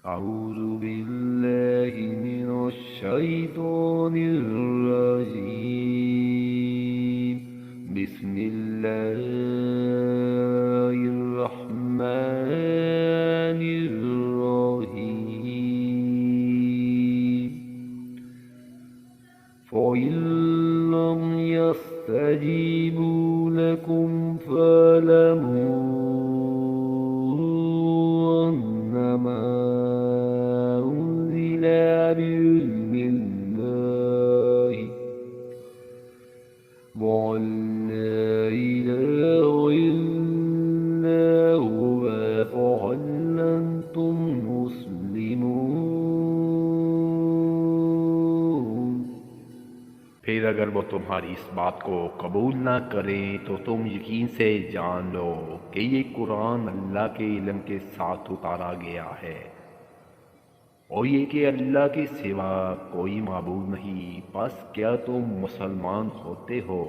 अऊज़ु बिल्लाहि मिनश शैतानिर रजीम। बिस्मिल्लाहिर रहमानिर रहीम। फ़इन लम यस्तजीबू लकुम फ़अलमू अन्नमा बिल्लाहि वअन ला इलाहा इल्ला हुवा फ़हल अंतुम मुस्लिमून। फिर अगर वो तुम्हारी इस बात को कबूल ना करें तो तुम यकीन से जान लो कि ये कुरान अल्लाह के इल्म के साथ उतारा गया है, और ये कि अल्लाह के सिवा कोई माबूद नहीं। बस क्या तुम मुसलमान होते हो?